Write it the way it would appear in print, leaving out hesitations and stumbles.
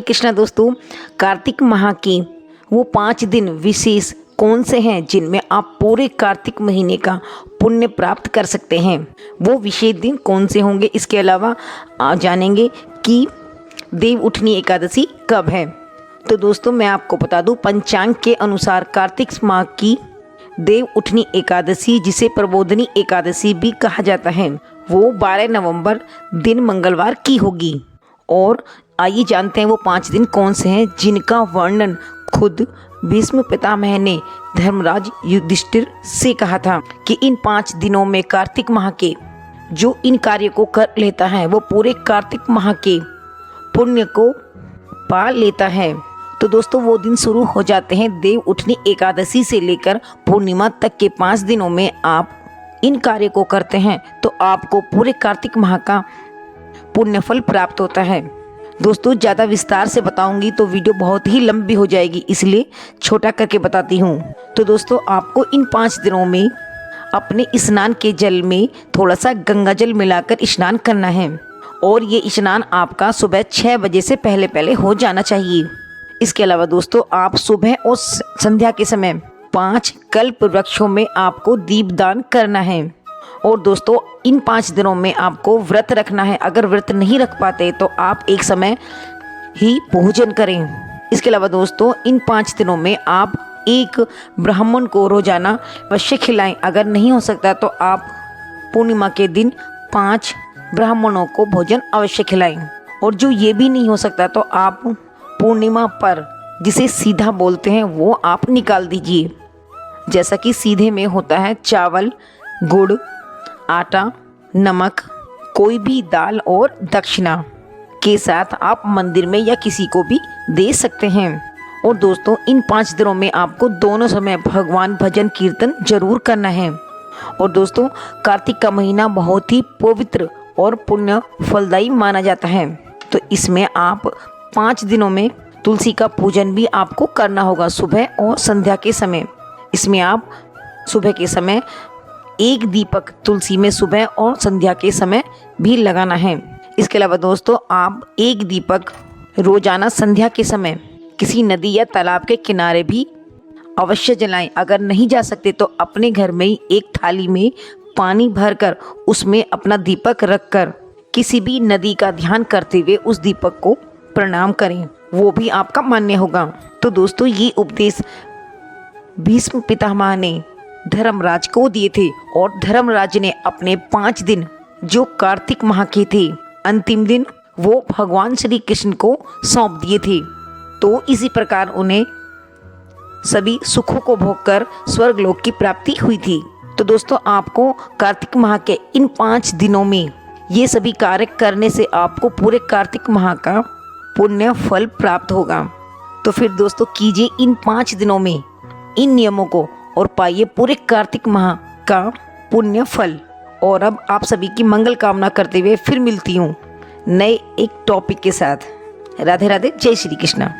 कृष्णा दोस्तों, कार्तिक माह के वो 5 दिन विशेष कौन से हैं जिनमें आप पूरे कार्तिक महीने का पुण्य प्राप्त कर सकते हैं। वो विशेष दिन कौन से होंगे, इसके अलावा आप जानेंगे कि देव उठनी एकादशी कब है। तो दोस्तों मैं आपको बता दूं, पंचांग के अनुसार कार्तिक माह की देव उठनी एकादशी, जिसे प्रबोधनी एकादशी भी कहा जाता है, वो 12 नवंबर दिन मंगलवार की होगी। और आइए जानते हैं वो 5 दिन कौन से हैं जिनका वर्णन खुद भीष्म पितामह ने धर्मराज युधिष्ठिर से कहा था कि इन 5 दिनों में कार्तिक माह के जो इन कार्य को कर लेता है वो पूरे कार्तिक माह के पुण्य को पा लेता है। तो दोस्तों वो दिन शुरू हो जाते हैं देव उठनी एकादशी से लेकर पूर्णिमा तक के 5 दिनों में आप इन कार्य को करते हैं तो आपको पूरे कार्तिक माह का पुण्य फल प्राप्त होता है। दोस्तों ज़्यादा विस्तार से बताऊंगी तो वीडियो बहुत ही लंबी हो जाएगी, इसलिए छोटा करके बताती हूँ। तो दोस्तों आपको इन 5 दिनों में अपने स्नान के जल में थोड़ा सा गंगा जल मिलाकर स्नान करना है और ये स्नान आपका सुबह 6 बजे से पहले हो जाना चाहिए। इसके अलावा दोस्तों आप सुबह और संध्या के समय 5 कल्प वृक्षों में आपको दीपदान करना है। और दोस्तों इन 5 दिनों में आपको व्रत रखना है। अगर व्रत नहीं रख पाते तो आप एक समय ही भोजन करें। इसके अलावा दोस्तों इन 5 दिनों में आप एक ब्राह्मण को रोजाना अवश्य खिलाएं। अगर नहीं हो सकता तो आप पूर्णिमा के दिन 5 ब्राह्मणों को भोजन अवश्य खिलाएं। और जो ये भी नहीं हो सकता तो आप पूर्णिमा पर, जिसे सीधा बोलते हैं, वो आप निकाल दीजिए। जैसा कि सीधे में होता है चावल, गुड़, आटा, नमक, कोई भी दाल और दक्षिणा के साथ आप मंदिर में या किसी को भी दे सकते हैं। और दोस्तों इन 5 दिनों में आपको दोनों समय भगवान भजन कीर्तन जरूर करना है। और दोस्तों कार्तिक का महीना बहुत ही पवित्र और पुण्य फलदायी माना जाता है, तो इसमें आप 5 दिनों में तुलसी का पूजन भी आपको करना होगा सुबह और संध्या के समय। इसमें आप सुबह के समय 1 दीपक तुलसी में सुबह और संध्या के समय भी लगाना है। इसके अलावा दोस्तों आप 1 दीपक रोजाना संध्या के समय किसी नदी या तालाब के किनारे भी अवश्य जलाएं। अगर नहीं जा सकते तो अपने घर में ही एक थाली में पानी भरकर उसमें अपना दीपक रखकर किसी भी नदी का ध्यान करते हुए उस दीपक को प्रणाम करें, वो भी आपका मान्य होगा। तो दोस्तों ये उपदेश भीष्म पितामह ने धर्मराज को दिए थे और धर्मराज ने अपने 5 दिन जो कार्तिक माह के थे अंतिम दिन वो भगवान श्री कृष्ण को सौंप दिए थे। तो इसी प्रकार उन्हें सभी सुखों को भोगकर स्वर्गलोक की प्राप्ति हुई थी। तो दोस्तों आपको कार्तिक माह के इन 5 दिनों में ये सभी कार्य करने से आपको पूरे कार्तिक माह का पुण्य फल प्राप्त होगा। तो फिर दोस्तों कीजिए इन 5 दिनों में इन नियमों को और पाइए पूरे कार्तिक माह का पुण्य फल। और अब आप सभी की मंगल कामना करते हुए फिर मिलती हूँ नए एक टॉपिक के साथ। राधे राधे, जय श्री कृष्णा।